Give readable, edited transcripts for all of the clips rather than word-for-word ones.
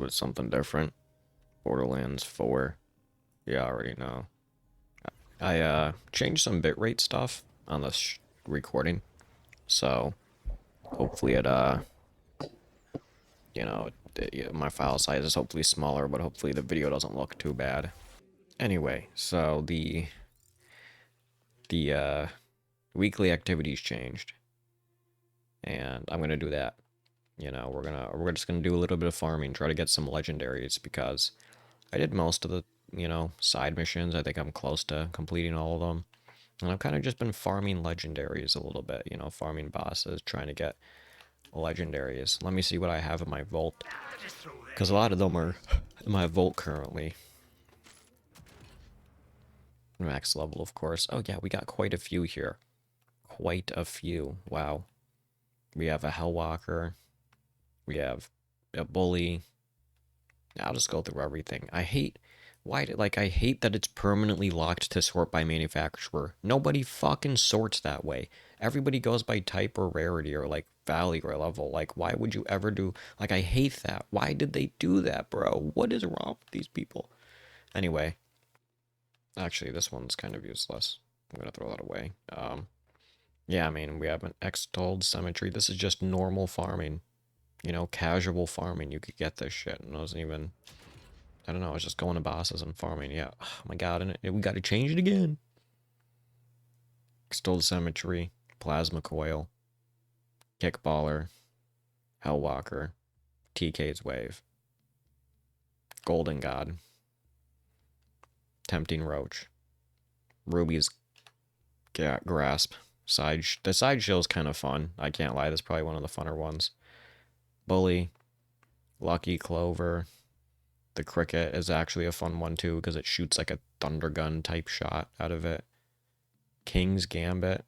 bit something different. Borderlands 4. Yeah, I already know. I changed some bitrate stuff on this recording, so hopefully my file size is hopefully smaller, but hopefully the video doesn't look too bad. Anyway, so the weekly activities changed, and I'm gonna do that. We're just gonna do a little bit of farming, try to get some legendaries because I did most of the side missions. I think I'm close to completing all of them. And I've kind of just been farming legendaries a little bit, farming bosses, trying to get legendaries. Let me see what I have in my vault, because a lot of them are in my vault currently. Max level, of course. Oh yeah, we got quite a few here. Quite a few. Wow. We have a Hellwalker. We have a Bully. I'll just go through everything. I hate that it's permanently locked to sort by manufacturer. Nobody fucking sorts that way. Everybody goes by type or rarity or like value or level. Like, why would you ever do, like, I hate that. Why did they do that, bro? What is wrong with these people? Anyway, actually, this one's kind of useless. I'm gonna throw that away. Yeah, I mean, we have an extolled cemetery. This is just normal farming. Casual farming. You could get this shit. And it wasn't even, I don't know, it's just going to bosses and farming. Yeah. Oh my god, and we got to change it again. Extolled Cemetery, Plasma Coil, Kickballer, Hellwalker, TK's Wave, Golden God, Tempting Roach, Ruby's Grasp. The side show's kind of fun. I can't lie, that's probably one of the funner ones. Bully, Lucky Clover. The Cricket is actually a fun one too because it shoots like a thunder gun type shot out of it. King's Gambit.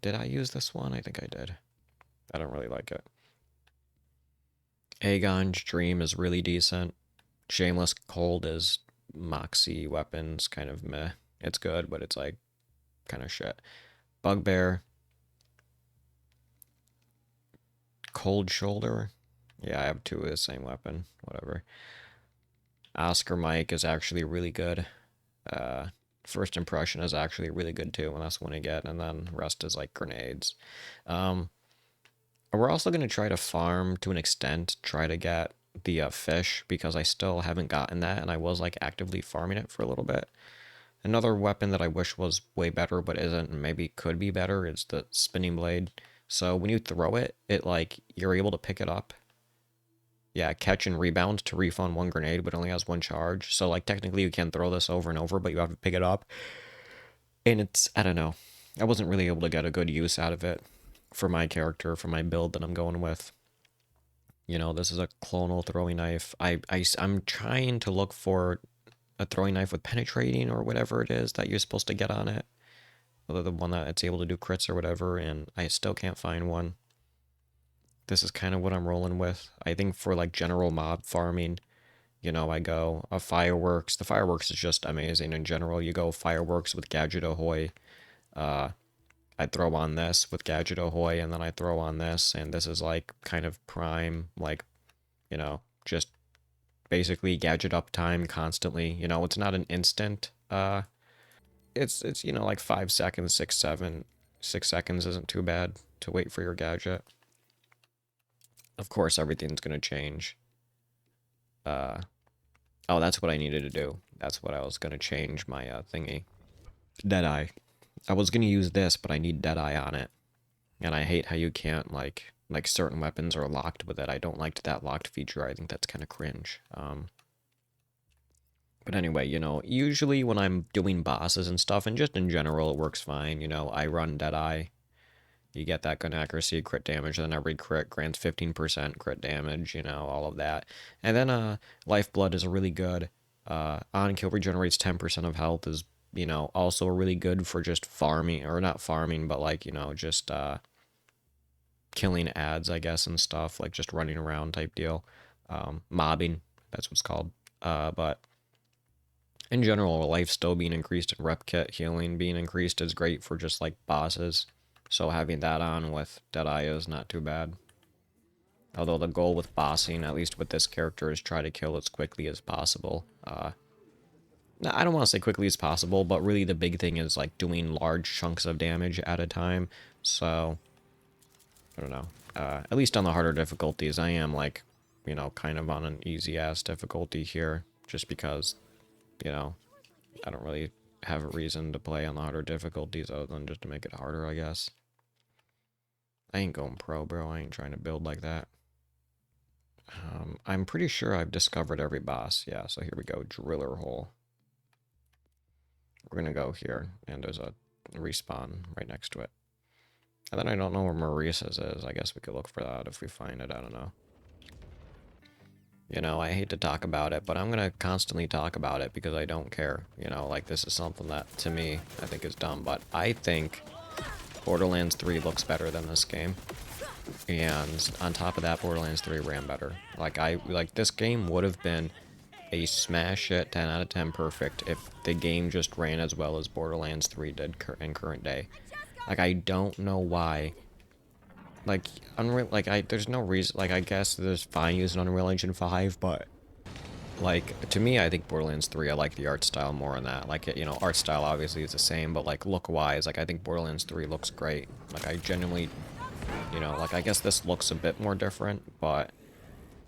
Did I use this one? I think I did. I don't really like it. Aegon's Dream is really decent. Shameless Cold is Moxie weapons, kind of meh. It's good, but it's like kind of shit. Bugbear. Cold Shoulder. Yeah, I have two of the same weapon. Whatever. Oscar Mike is actually really good. First Impression is actually really good too, and that's one I get, and then rest is like grenades. We're also going to try to farm to an extent, try to get the fish, because I still haven't gotten that, and I was like actively farming it for a little bit. Another weapon that I wish was way better, but isn't, and maybe could be better, is the spinning blade. So when you throw it, you're able to pick it up. Yeah, catch and rebound to refund one grenade, but only has one charge. So like technically you can throw this over and over, but you have to pick it up. And I don't know. I wasn't really able to get a good use out of it for my character, for my build that I'm going with. This is a clonal throwing knife. I'm trying to look for a throwing knife with penetrating or whatever it is that you're supposed to get on it. Other than one that it's able to do crits or whatever, and I still can't find one. This is kind of what I'm rolling with. I think for like general mob farming, I go fireworks. The fireworks is just amazing in general. You go fireworks with Gadget Ahoy. I throw on this with Gadget Ahoy, and then I throw on this, and this is like kind of prime, like, just basically gadget uptime constantly. It's not an instant. It's like 5 seconds, 6 seconds isn't too bad to wait for your gadget. Of course, everything's gonna change. Oh, that's what I needed to do. That's what I was gonna change my thingy. Deadeye. I was gonna use this, but I need Deadeye on it. And I hate how you can't, like certain weapons are locked with it. I don't like that locked feature. I think that's kind of cringe. But anyway, usually when I'm doing bosses and stuff, and just in general, it works fine. I run Deadeye. You get that gun accuracy, crit damage, and then every crit grants 15% crit damage, all of that. And then Lifeblood is really good. On kill regenerates 10% of health is, also really good for just farming, or not farming, but like, just killing ads, I guess, and stuff, like just running around type deal. Mobbing, that's what's called. But in general, life still being increased and rep kit healing being increased is great for just like bosses. So having that on with Deadeye is not too bad. Although the goal with bossing, at least with this character, is try to kill as quickly as possible. No, I don't want to say quickly as possible, but really the big thing is like doing large chunks of damage at a time. So, I don't know. At least on the harder difficulties, I am like, you know, kind of on an easy-ass difficulty here. Just because, you know, I don't really have a reason to play on the harder difficulties other than just to make it harder, I guess. I ain't going pro, bro. I ain't trying to build like that. I'm pretty sure I've discovered every boss. Yeah, so here we go. Driller hole. We're gonna go here, and there's a respawn right next to it. And then I don't know where Maurice's is. I guess we could look for that if we find it. I don't know. You know, I hate to talk about it, but I'm gonna constantly talk about it because I don't care. You know, like, this is something that, to me, I think is dumb. But I think Borderlands 3 looks better than this game. And on top of that, Borderlands 3 ran better. Like, this game would have been a smash hit 10 out of 10 perfect if the game just ran as well as Borderlands 3 did in current day. Like, I don't know why. Like, Unreal, like, there's no reason, like, I guess there's fine using Unreal Engine 5, but, like, to me, I think Borderlands 3, I like the art style more on that. Like, you know, art style obviously is the same, but, like, look-wise, like, I think Borderlands 3 looks great. Like, I genuinely, you know, like, I guess this looks a bit more different, but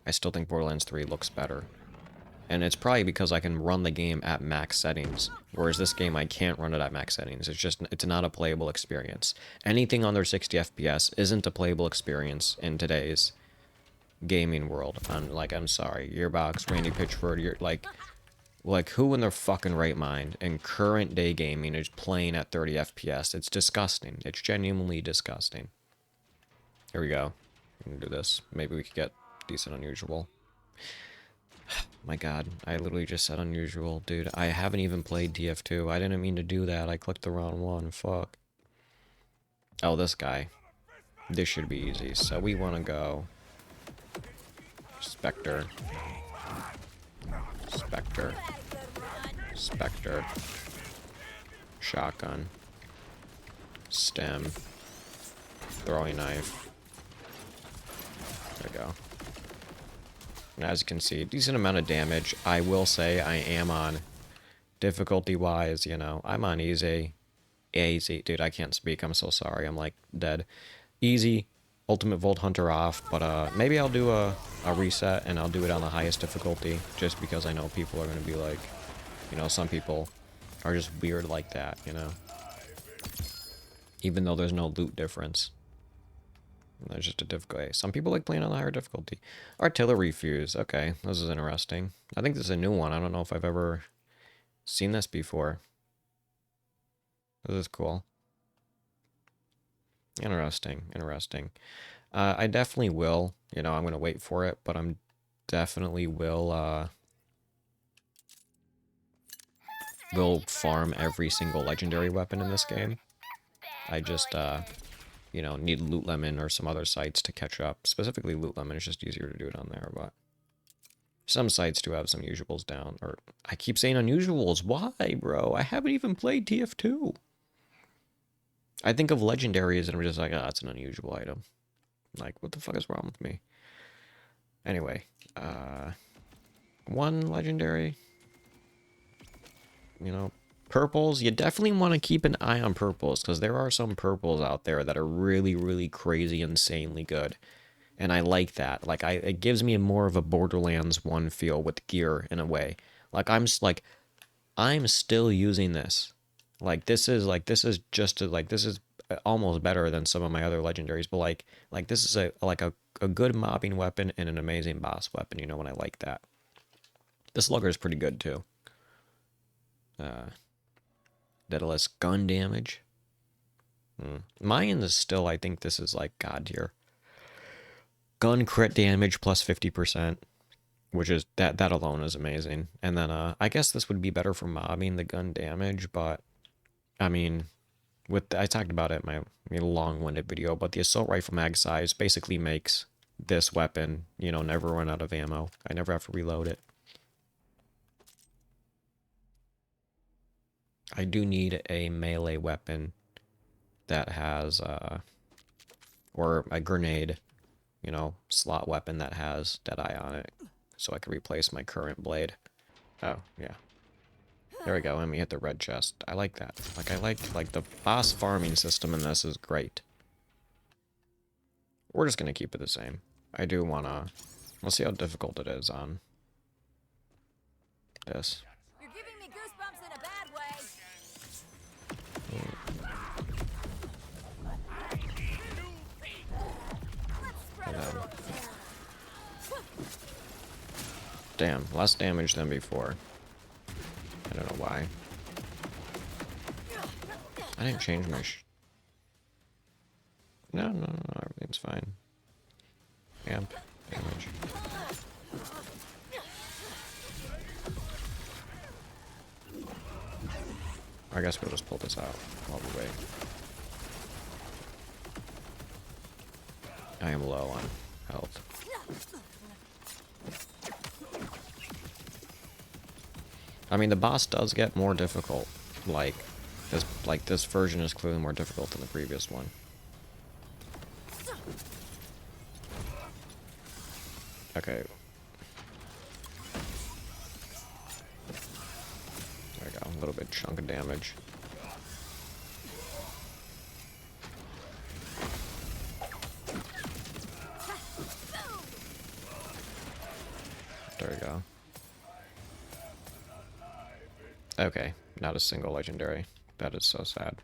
I still think Borderlands 3 looks better. And it's probably because I can run the game at max settings, whereas this game I can't run it at max settings. It's not a playable experience. Anything under 60 FPS isn't a playable experience in today's gaming world. I'm sorry, Gearbox, Randy Pitchford, you're like who in their fucking right mind in current day gaming is playing at 30 FPS? It's disgusting. It's genuinely disgusting. Here we go. We can do this. Maybe we could get decent unusual. My god, I literally just said unusual, dude. I haven't even played TF2. I didn't mean to do that. I clicked the wrong one. Fuck. Oh, this guy. This should be easy. So we want to go Spectre. Spectre. Spectre. Shotgun. Stem. Throwing knife. There we go. And as you can see, decent amount of damage. I will say I am on, difficulty-wise, you know, I'm on easy. Easy. Dude, I can't speak. I'm so sorry. I'm, like, dead. Easy. Ultimate Volt Hunter off. But, maybe I'll do a reset, and I'll do it on the highest difficulty, just because I know people are going to be like, you know, some people are just weird like that, you know? Even though there's no loot difference. There's just a difficulty. Some people like playing on the higher difficulty. Artillery fuse. Okay, this is interesting. I think this is a new one. I don't know if I've ever seen this before. This is cool. Interesting, interesting. I definitely will. You know, I'm going to wait for it, but I'm definitely will farm every single legendary weapon in this game. I just, you know, need Loot Lemon or some other sites to catch up. Specifically Loot Lemon, it's just easier to do it on there, but some sites do have some usuals down. Or, I keep saying unusuals. Why, bro? I haven't even played TF2. I think of legendaries and I'm just like, ah, it's an unusual item. Like, what the fuck is wrong with me? Anyway, one legendary. You know, purples, you definitely want to keep an eye on purples, because there are some purples out there that are really, really crazy, insanely good. And I like that. Like, it gives me more of a Borderlands 1 feel with gear, in a way. Like, I'm still using this. This is almost better than some of my other legendaries, but like this is a good mobbing weapon and an amazing boss weapon, you know, when I like that. The slugger is pretty good, too. Daedalus gun damage. Mine is still, I think this is like god tier. Gun crit damage plus 50%, which is, that alone is amazing. And then I guess this would be better for mobbing the gun damage, but I mean, I talked about it in my long-winded video, but the assault rifle mag size basically makes this weapon, you know, never run out of ammo. I never have to reload it. I do need a melee weapon that has, or a grenade you know, slot weapon that has Deadeye on it, so I can replace my current blade. Oh, yeah. There we go, and we hit the red chest. I like that. Like, like, the boss farming system in this is great. We're just gonna keep it the same. I do wanna... Let's see how difficult it is on this. You're giving me goosebumps in a bad way. Damn, less damage than before. I don't know why. I didn't change my no, everything's fine. Amp damage. I guess we'll just pull this out while we wait. I am low on health. I mean, the boss does get more difficult. Like this version is clearly more difficult than the previous one. Okay. There we go. A little bit chunk of damage. There we go. Okay, not a single legendary. That is so sad.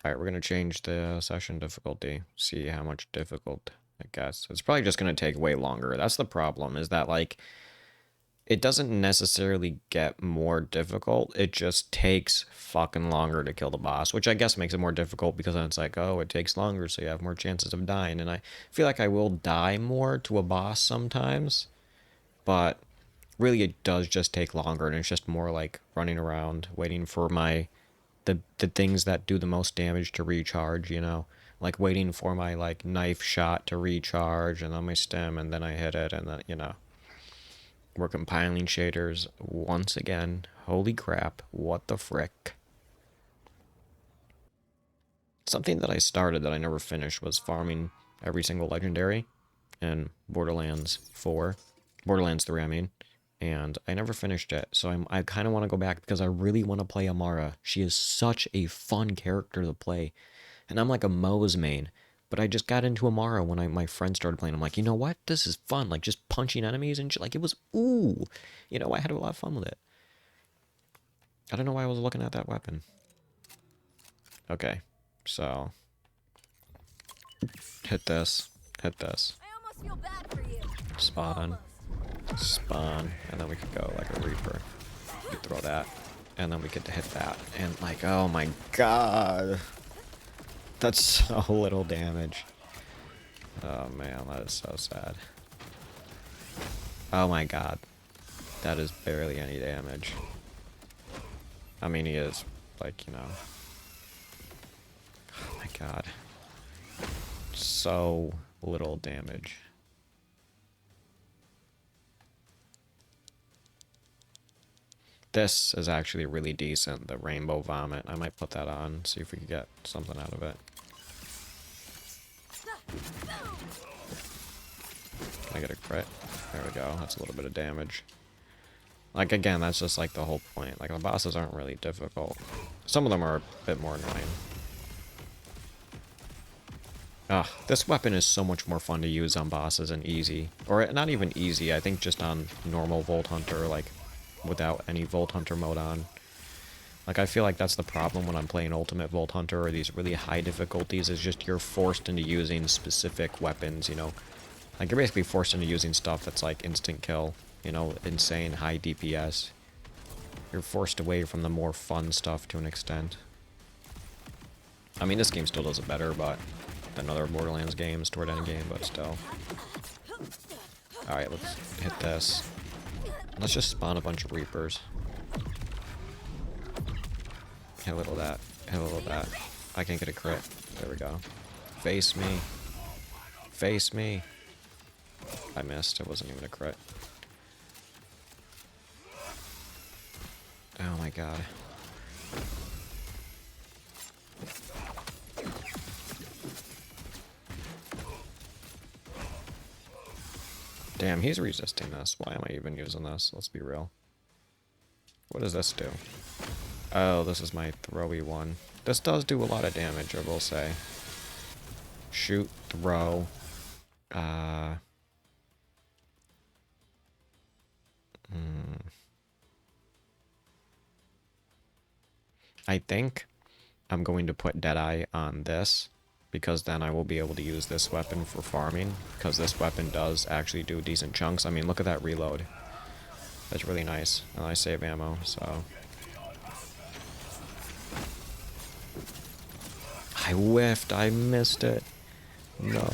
Alright, we're gonna change the session difficulty. See how much difficult it gets. It's probably just gonna take way longer. That's the problem, is that, like, it doesn't necessarily get more difficult. It just takes fucking longer to kill the boss, which I guess makes it more difficult because then it's like, oh, it takes longer, so you have more chances of dying. And I feel like I will die more to a boss sometimes, but really it does just take longer, and it's just more like running around waiting for the things that do the most damage to recharge, you know, like waiting for my like knife shot to recharge, and then my stem, and then I hit it, and then, you know, we're compiling shaders once again. Holy crap, what the frick. Something that I started that I never finished was farming every single legendary in Borderlands 4. Borderlands 3, I mean. And I never finished it, so I kind of want to go back because I really want to play Amara. She is such a fun character to play. And I'm like a Moe's main, but I just got into Amara when my friend started playing. I'm like, you know what? This is fun. Like, just punching enemies and shit. Like, it was, ooh. You know, I had a lot of fun with it. I don't know why I was looking at that weapon. Okay, so... Hit this. Hit this. I almost feel bad for you. Spawn. Spawn. And then we could go like a Reaper. We could throw that. And then we get to hit that. And like, oh my god. That's so little damage. Oh man, that is so sad. Oh my god. That is barely any damage. I mean, he is, like, you know. Oh my god. So little damage. This is actually really decent, the Rainbow Vomit. I might put that on, see if we can get something out of it. Can I get a crit? There we go, that's a little bit of damage. Like, again, that's just like the whole point. Like, the bosses aren't really difficult. Some of them are a bit more annoying. Ugh, this weapon is so much more fun to use on bosses and easy. Or not even easy, I think just on normal Volt Hunter, like, without any Volt Hunter mode on. Like, I feel like that's the problem when I'm playing Ultimate Volt Hunter or these really high difficulties, is just you're forced into using specific weapons, you know? Like, you're basically forced into using stuff that's like instant kill, you know, insane high DPS. You're forced away from the more fun stuff to an extent. I mean, this game still does it better, but than other Borderlands games toward end game, but still. Alright, let's hit this. Let's just spawn a bunch of Reapers. Hit a little of that. Hit a little of that. I can't get a crit. There we go. Face me. Face me. I missed. It wasn't even a crit. Oh my god. Damn, he's resisting this. Why am I even using this? Let's be real. What does this do? Oh, this is my throwy one. This does do a lot of damage, I will say. Shoot, throw. I think I'm going to put Deadeye on this, because then I will be able to use this weapon for farming, because this weapon does actually do decent chunks. I mean, look at that reload. That's really nice. And I save ammo, so... I whiffed. I missed it. No.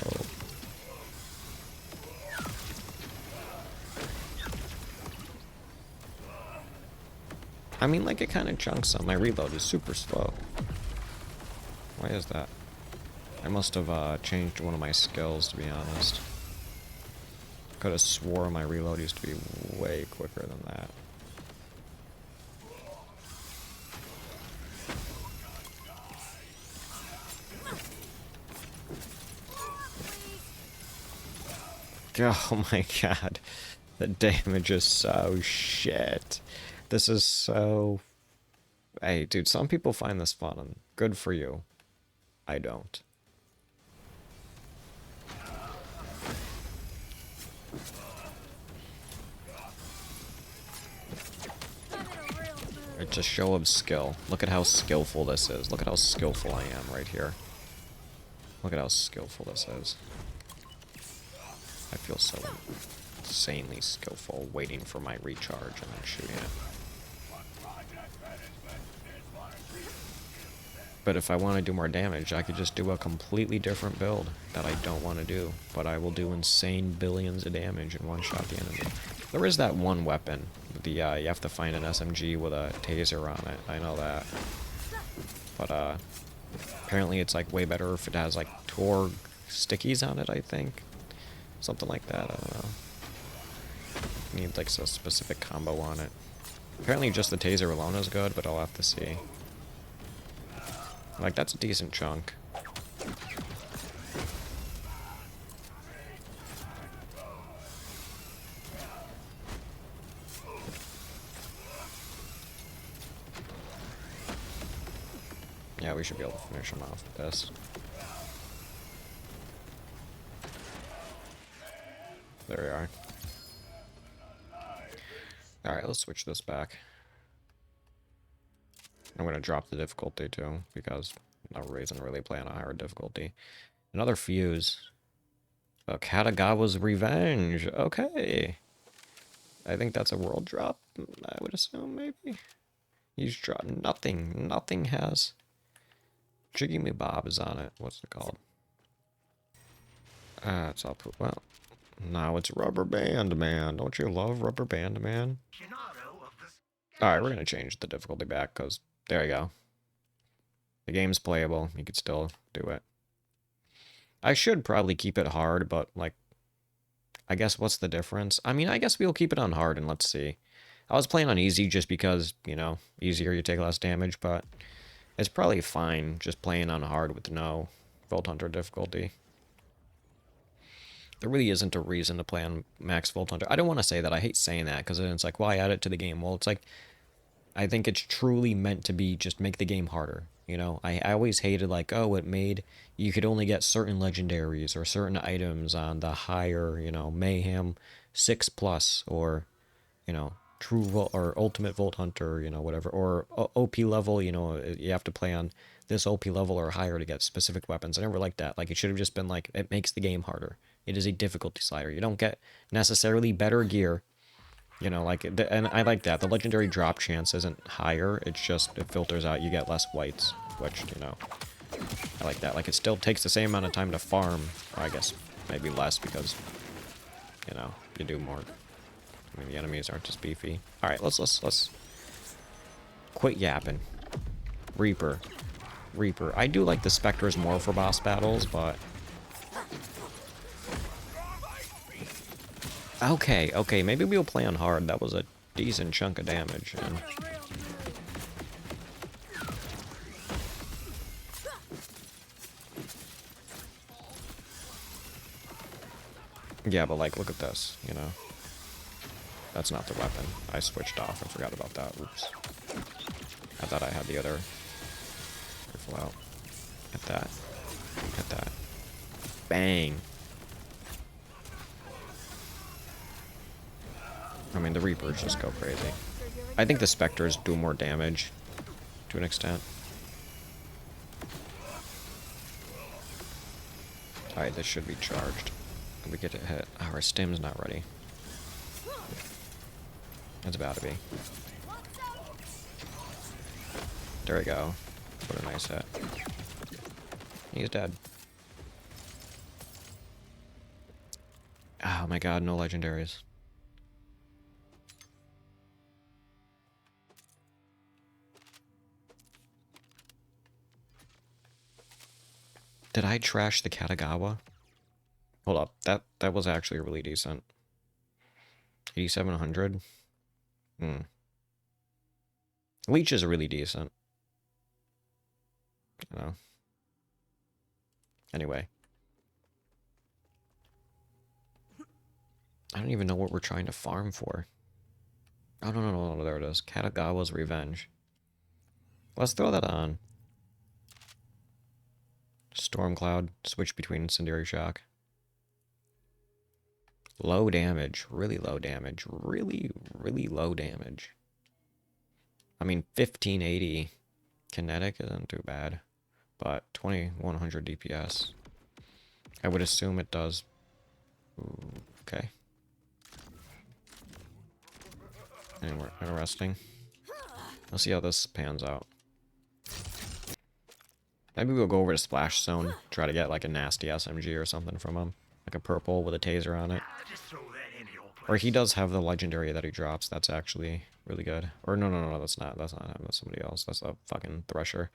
I mean, like, it kind of chunks some. My reload is super slow. Why is that? I must have changed one of my skills, to be honest. Could have swore my reload used to be way quicker than that. Oh my god. The damage is so shit. This is so... Hey, dude, some people find this fun, and good for you. I don't. It's a show of skill. Look at how skillful this is. Look at how skillful I am right here. Look at how skillful this is. I feel so insanely skillful waiting for my recharge and then shooting it. But if I want to do more damage, I could just do a completely different build that I don't want to do. But I will do insane billions of damage and one-shot the enemy. There is that one weapon. You have to find an SMG with a taser on it. I know that. But apparently it's like way better if it has like Torg stickies on it, I think. Something like that, I don't know. Need like a specific combo on it. Apparently just the taser alone is good, but I'll have to see. Like, that's a decent chunk. Yeah, we should be able to finish him off with this. There we are. Alright, let's switch this back. I'm going to drop the difficulty too, because no reason to really play on a higher difficulty. Another fuse. Oh, Katagawa's Revenge. Okay. I think that's a world drop, I would assume, maybe. He's dropped nothing. Nothing has Jiggy Me Bob is on it. What's it called? It's all poop. Well, now it's Rubber Band Man. Don't you love Rubber Band Man? Alright, we're going to change the difficulty back, because there you go. The game's playable. You could still do it. I should probably keep it hard, but, like, I guess what's the difference? I mean, I guess we'll keep it on hard, and let's see. I was playing on easy just because, you know, easier you take less damage, but it's probably fine just playing on hard with no Vault Hunter difficulty. There really isn't a reason to play on max Vault Hunter. I don't want to say that. I hate saying that, because then it's like, why add it to the game? Well, it's like, I think it's truly meant to be just make the game harder. You know, I always hated like, oh, it made you could only get certain legendaries or certain items on the higher, you know, Mayhem 6+, or, you know, True Vault or Ultimate Vault Hunter, you know, whatever, or OP level, you know, you have to play on this OP level or higher to get specific weapons. I never liked that. Like, it should have just been like, it makes the game harder. It is a difficulty slider. You don't get necessarily better gear. You know, like, and I like that. The legendary drop chance isn't higher. It's just, it filters out. You get less whites, which, you know, I like that. Like, it still takes the same amount of time to farm. Or I guess maybe less because, you know, you do more. I mean, the enemies aren't as beefy. All right, let's quit yapping. Reaper. I do like the Spectres more for boss battles, but... Okay, maybe we'll play on hard. That was a decent chunk of damage. And... Yeah, but like, look at this, you know? That's not the weapon. I switched off. I forgot about that. Oops. I thought I had the other rifle out. Hit that. Hit that. Bang! I mean, the Reapers just go crazy. I think the Spectres do more damage, to an extent. Alright, this should be charged. We get it hit. Oh, our stim's not ready. It's about to be. There we go. What a nice hit. He's dead. Oh my god, no legendaries. Did I trash the Katagawa? Hold up, that was actually really decent. 8,700? Leech is really decent. You know. Anyway. I don't even know what we're trying to farm for. Oh, no, there it is. Katagawa's Revenge. Let's throw that on. Storm Cloud, switch between Incendiary Shock. Low damage, really low damage, really low damage. I mean, 1580 kinetic isn't too bad, but 2100 DPS. I would assume it does. Ooh, okay. Anyway, interesting. Let's see how this pans out. Maybe we'll go over to Splash Zone, try to get like a nasty SMG or something from him. Like a purple with a taser on it. Or he does have the legendary that he drops, that's actually really good. Or no, that's not him, that's somebody else. That's a fucking Thresher.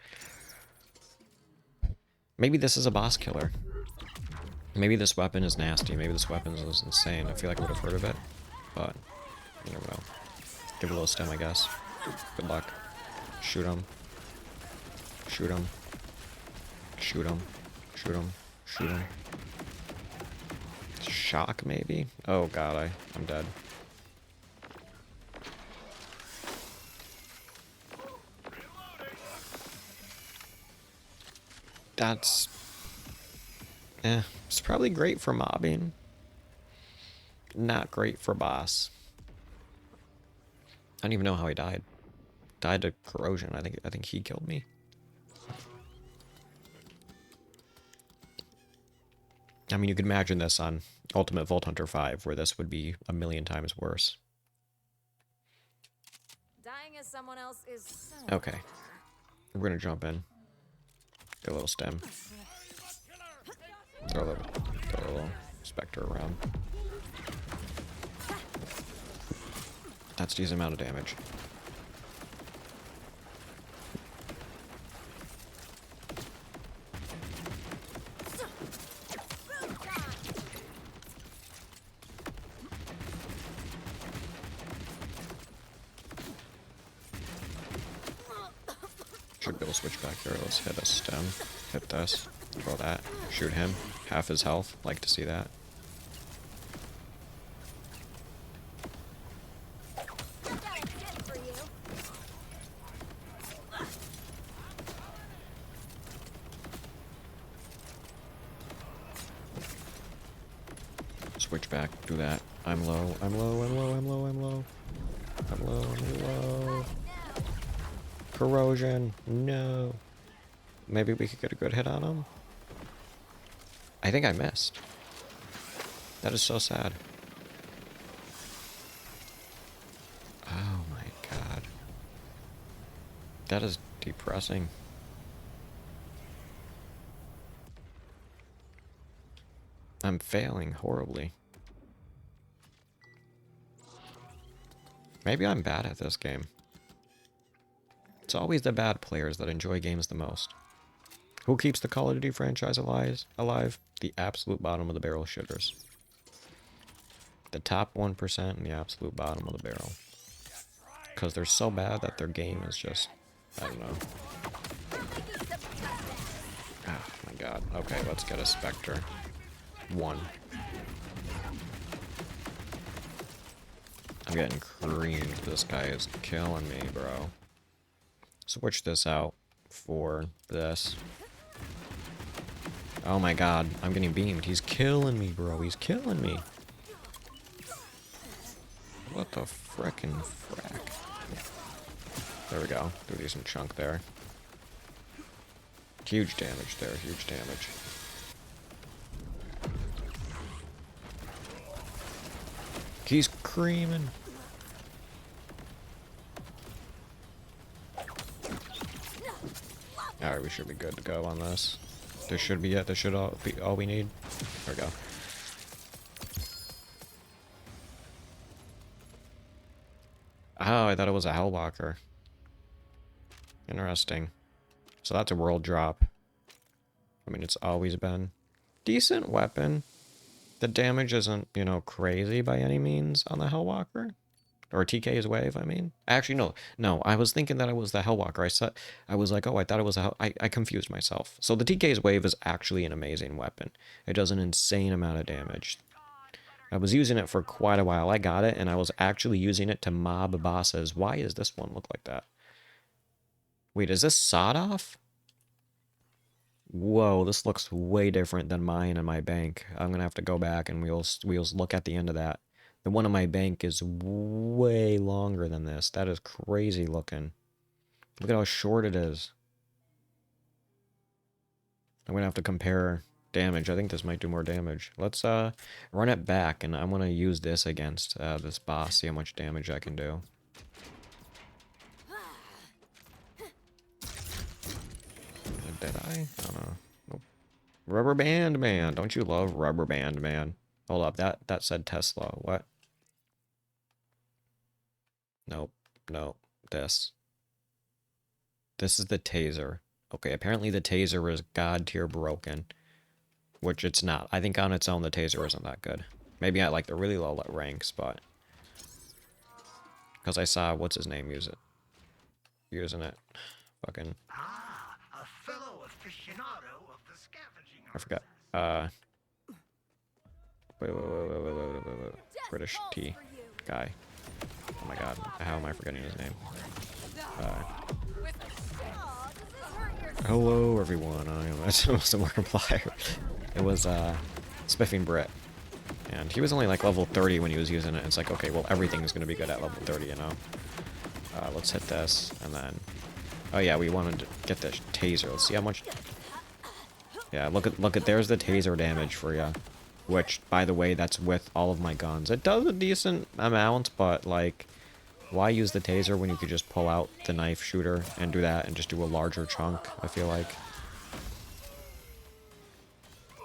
Maybe this is a boss killer. Maybe this weapon is nasty, maybe this weapon is insane. I feel like I would have heard of it, but you never know. Give it a little stem, I guess. Good luck. Shoot him. Shoot him. Shoot him. Shoot him. Shoot him. Shock, maybe? Oh god, I'm dead. That's... it's probably great for mobbing. Not great for boss. I don't even know how he died. Died to corrosion. I think he killed me. I mean, you could imagine this on Ultimate Vault Hunter 5, where this would be a million times worse. Dying as someone else is so Okay. We're gonna jump in. Get a little stem. Throw a little Spectre around. That's a decent amount of damage. Should be able to switch back here. Let's hit a stem. Hit this. Throw that. Shoot him. Half his health. Like to see that. Switch back. Do that. I'm low. I'm low. I'm low. I'm low. I'm low. I'm low. I'm low. Corrosion. No. Maybe we could get a good hit on him. I think I missed. That is so sad. Oh my god. That is depressing. I'm failing horribly. Maybe I'm bad at this game. It's always the bad players that enjoy games the most. Who keeps the Call of Duty franchise alive? The absolute bottom of the barrel shitters. The top 1% and the absolute bottom of the barrel. Because they're so bad that their game is just... I don't know. Oh my god. Okay, let's get a Spectre. 1. I'm getting creamed. This guy is killing me, bro. Switch this out for this. Oh my god, I'm getting beamed. He's killing me, bro. He's killing me. What the frickin' frack? There we go. Do a decent chunk there. Huge damage there, huge damage. He's creaming. Alright, we should be good to go on this. This should be it. This should all be all we need. There we go. Oh, I thought it was a Hellwalker. Interesting. So that's a world drop. I mean, it's always been decent weapon. The damage isn't, you know, crazy by any means on the Hellwalker. Or TK's wave, I mean. Actually, no. No, I was thinking that it was the Hellwalker. I was like, oh, I thought it was a I confused myself. So the TK's wave is actually an amazing weapon. It does an insane amount of damage. I was using it for quite a while. I got it, and I was actually using it to mob bosses. Why does this one look like that? Wait, is this sawed off? Whoa, this looks way different than mine and my bank. I'm gonna have to go back and we'll look at the end of that. The one on my bank is way longer than this. That is crazy looking. Look at how short it is. I'm gonna have to compare damage. I think this might do more damage. Let's run it back, and I'm gonna use this against this boss, see how much damage I can do. Did I? I don't know. Nope. Rubber Band Man. Don't you love Rubber Band Man? Hold up. That said Tesla. What? Nope. Nope. This. This is the taser. Okay, apparently the taser is god tier broken. Which it's not. I think on its own the taser isn't that good. Maybe at like the really low ranks, but... Because I saw, what's his name, use it. Using it. Fucking... I forgot. Wait. British T guy. Oh my god, how am I forgetting his name? Hello everyone, I am a Markiplier. It was Spiffing Brit. And he was only like level 30 when he was using it. It's like, okay, well everything is gonna be good at level 30, you know? Let's hit this, and then... Oh yeah, we wanted to get this taser. Let's see how much... Yeah, look at, there's the taser damage for you. Which, by the way, that's with all of my guns. It does a decent amount, but, like, why use the taser when you could just pull out the knife shooter and do that and just do a larger chunk, I feel like.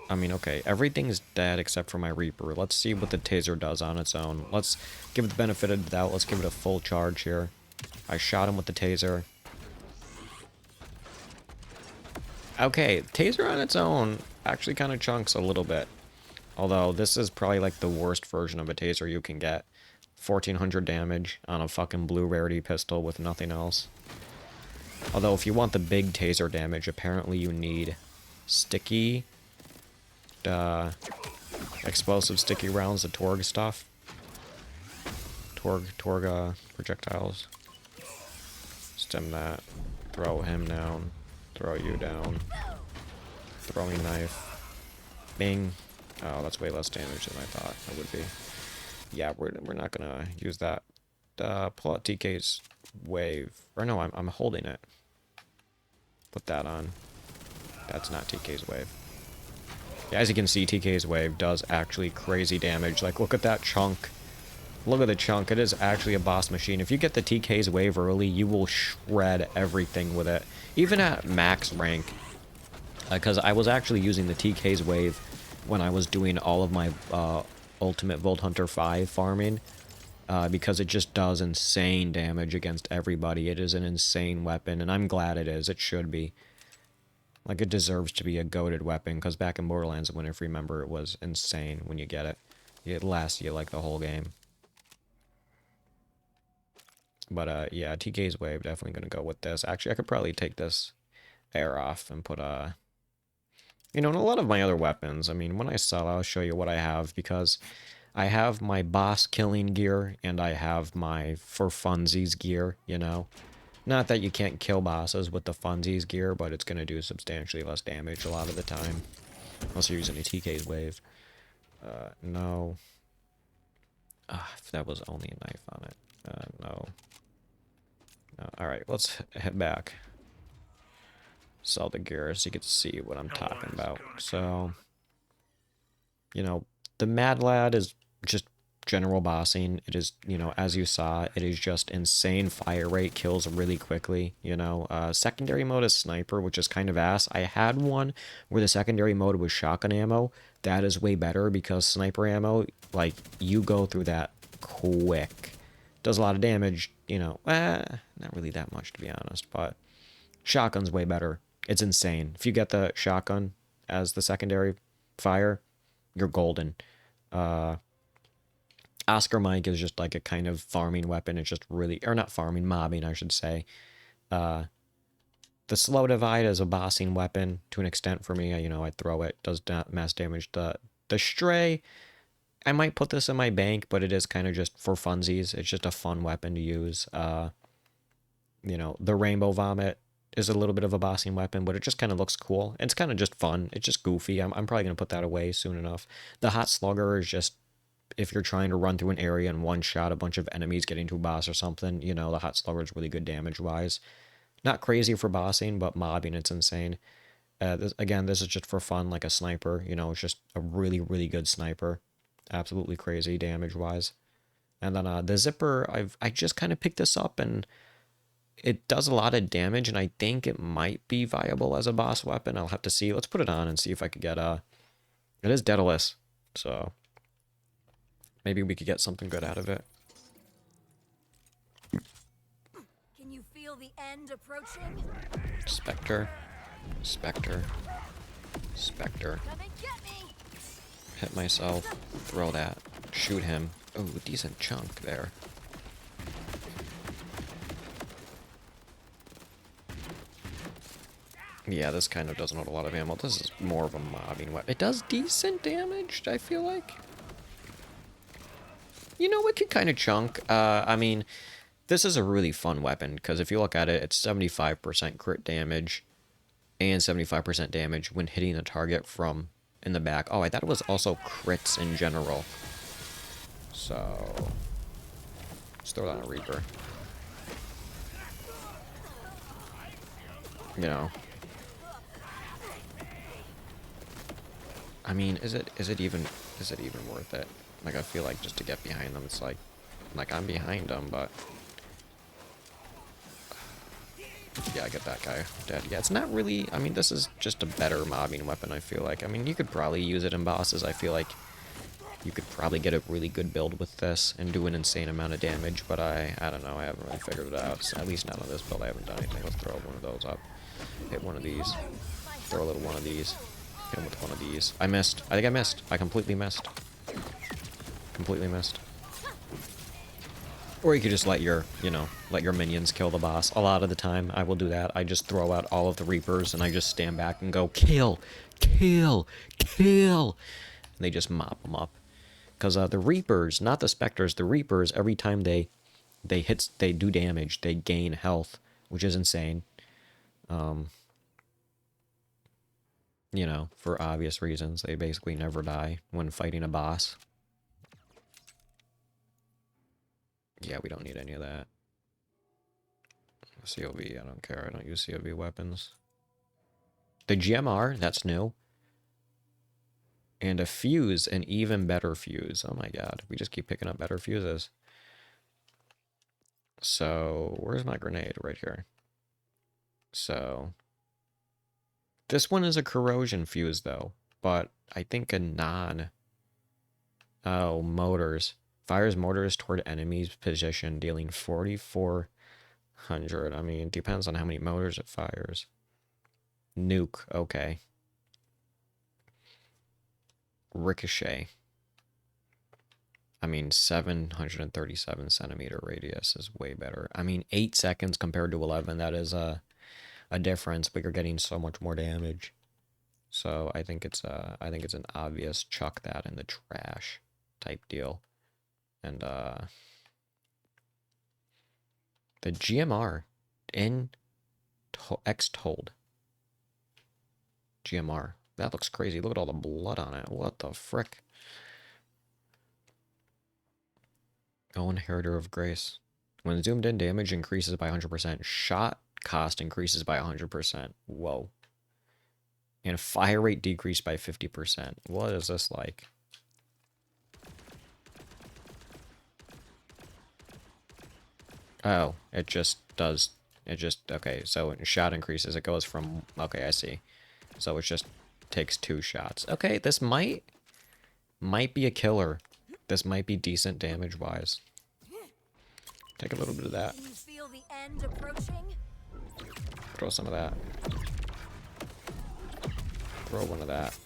I mean, okay, everything's dead except for my Reaper. Let's see what the taser does on its own. Let's give it the benefit of the doubt. Let's give it a full charge here. I shot him with the taser. Okay, taser on its own actually kind of chunks a little bit. Although, this is probably like the worst version of a taser you can get. 1400 damage on a fucking blue rarity pistol with nothing else. Although, if you want the big taser damage, apparently you need sticky, explosive sticky rounds, the Torg stuff. Torg projectiles. Stem that. Throw him down. Throw you down. Throwing knife. Bing. Oh, that's way less damage than I thought it would be. Yeah, we're not gonna use that. Pull out TK's wave. Or no, I'm holding it. Put that on. That's not TK's wave. Yeah, as you can see, TK's wave does actually crazy damage. Like, look at that chunk. Look at the chunk. It is actually a boss machine. If you get the TK's wave early, you will shred everything with it. Even at max rank. Because I was actually using the TK's wave when I was doing all of my Ultimate Vault Hunter 5 farming. Because it just does insane damage against everybody. It is an insane weapon, and I'm glad it is. It should be. Like, it deserves to be a goated weapon, because back in Borderlands, if you remember, it was insane when you get it. It lasts you, like, the whole game. But, yeah, TK's wave, definitely gonna go with this. Actually, I could probably take this air off and put, you know, and a lot of my other weapons. I mean, when I sell, I'll show you what I have, because I have my boss killing gear and I have my for funsies gear, you know. Not that you can't kill bosses with the funsies gear, but it's going to do substantially less damage a lot of the time. Unless you're using a TK's wave. No. If that was only a knife on it. No. No. Alright, let's head back. Sell the gear so you get to see what I'm talking about. So, you know, the Mad Lad is just general bossing. It is, you know, as you saw, it is just insane fire rate, kills really quickly, you know. Secondary mode is sniper, which is kind of ass. I had one where the secondary mode was shotgun ammo. That is way better because sniper ammo, like, you go through that quick. Does a lot of damage, you know. Not really that much, to be honest, but shotgun's way better. It's insane. If you get the shotgun as the secondary fire, you're golden. Uh, Oscar Mike is just like a kind of farming weapon. It's just really, or not farming, mobbing, I should say. Uh, the slow divide is a bossing weapon to an extent for me. You know, I throw it, does not mass damage. The stray, I might put this in my bank, but it is kind of just for funsies. It's just a fun weapon to use. You know, the rainbow vomit is a little bit of a bossing weapon, but it just kind of looks cool. It's kind of just fun. It's just goofy. I'm probably going to put that away soon enough. The hot slugger is just if you're trying to run through an area and one shot a bunch of enemies getting to a boss or something, you know, the hot slugger is really good damage wise. Not crazy for bossing, but mobbing, it's insane. This is just for fun, like a sniper. You know, it's just a really, really good sniper. Absolutely crazy damage wise. And then the zipper, I just kind of picked this up and it does a lot of damage, and I think it might be viable as a boss weapon. I'll have to see. Let's put it on and see if I could get It is Daedalus, so maybe we could get something good out of it. Can you feel the end approaching? Spectre. Spectre. Spectre. Come and get me! Hit myself. Throw that. Shoot him. Oh, decent chunk there. Yeah, this kind of doesn't hold a lot of ammo. This is more of a mobbing weapon. It does decent damage, I feel like. You know, it can kind of chunk. I mean, this is a really fun weapon, because if you look at it, it's 75% crit damage and 75% damage when hitting a target from in the back. Oh, I thought it was also crits in general. So, let's throw down a Reaper. You know. I mean, is it even worth it? Like, I feel like just to get behind them, it's like I'm behind them, but yeah, I get that guy dead. Yeah, it's not really, I mean, this is just a better mobbing weapon, I feel like. I mean, you could probably use it in bosses. I feel like you could probably get a really good build with this and do an insane amount of damage, but I don't know, I haven't really figured it out. So at least not on this build, I haven't done anything. Let's throw one of those up. Hit one of these. Throw a little one of these. Hit him with one of these. I missed. I think I missed. I completely missed. Completely missed. Or you could just let your, you know, let your minions kill the boss. A lot of the time, I will do that. I just throw out all of the Reapers, and I just stand back and go, kill, kill, kill. And they just mop them up. Because the Reapers, not the Spectres, the Reapers, every time they do damage, they gain health, which is insane. You know, for obvious reasons. They basically never die when fighting a boss. Yeah, we don't need any of that. COV, I don't care. I don't use COV weapons. The GMR, that's new. And a fuse, an even better fuse. Oh my god, we just keep picking up better fuses. So, where's my grenade? Right here. So, this one is a corrosion fuse, though. But I think a non... Oh, motors. Fires mortars toward enemy's position, dealing 4,400. I mean, it depends on how many motors it fires. Nuke, okay. Ricochet. I mean, 737 centimeter radius is way better. I mean, 8 seconds compared to 11, that is a difference, but you're getting so much more damage. So I think it's an obvious chuck that in the trash. type deal. And the GMR in X told GMR. That looks crazy. Look at all the blood on it. What the frick? Oh, Inheritor of Grace. When zoomed in, damage increases by 100%. Shot cost increases by 100%. Whoa. And fire rate decreased by 50%. What is this like? Oh, it just does. It just, okay, so shot increases. It goes from, okay, I see. So it just takes 2 shots. Okay, this might be a killer. This might be decent damage-wise. Take a little bit of that. Can you feel the end approaching? Throw some of that. Throw one of that.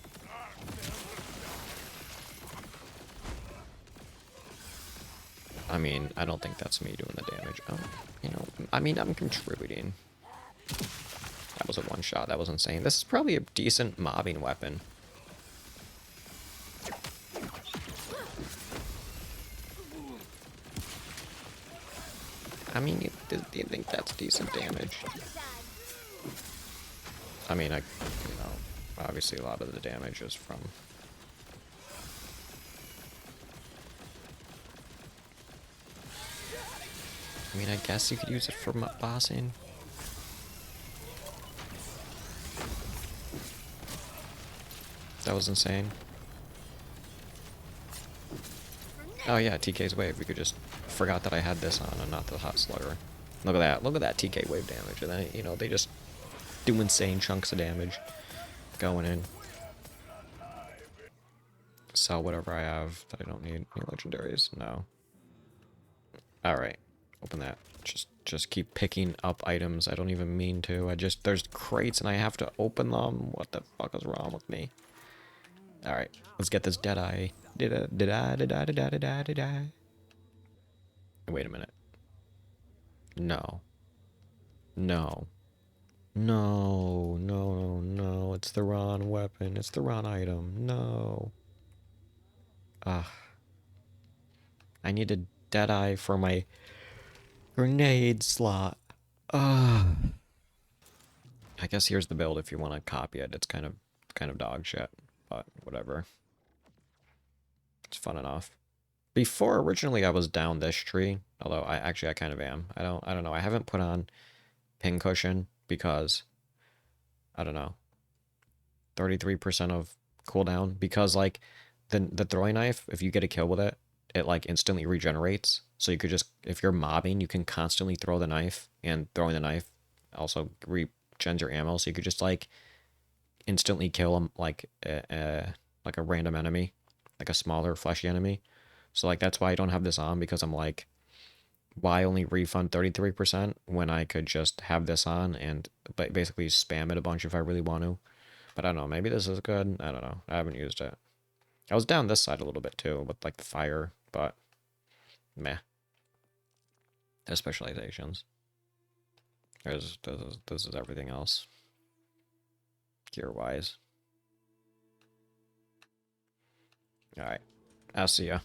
I mean, I don't think that's me doing the damage. Oh, you know, I mean, I'm contributing. That was a one shot. That was insane. This is probably a decent mobbing weapon. I mean, do you think that's decent damage? I mean, obviously a lot of the damage is from... I mean, I guess you could use it for bossing. That was insane. Oh yeah, TK's wave. We could just... Forgot that I had this on and not the hot slugger. Look at that. Look at that TK wave damage. And then, you know, they just do insane chunks of damage going in. Sell whatever I have that I don't need. Any legendaries? No. Alright. Open that. Just keep picking up items. I don't even mean to. There's crates and I have to open them. What the fuck is wrong with me? Alright. Let's get this Deadeye. Did I? Wait a minute. No. No. No. No, no. It's the wrong weapon. It's the wrong item. No. Ugh. I need a Deadeye for my grenade slot. Ugh. I guess here's the build if you want to copy it. It's kind of dog shit, but whatever. It's fun enough. Before, originally I was down this tree, although I kind of am. I don't know. I haven't put on pincushion because I don't know. 33% of cooldown because like the throwing knife, if you get a kill with it, it like instantly regenerates. So you could just, if you're mobbing, you can constantly throw the knife, and throwing the knife also regens your ammo. So you could just like instantly kill them like a random enemy, like a smaller fleshy enemy. So like that's why I don't have this on, because I'm like, why only refund 33% when I could just have this on and basically spam it a bunch if I really want to. But I don't know, maybe this is good. I don't know. I haven't used it. I was down this side a little bit too with like the fire, but meh. There's specializations. This is everything else. Gear wise. Alright. I'll see ya.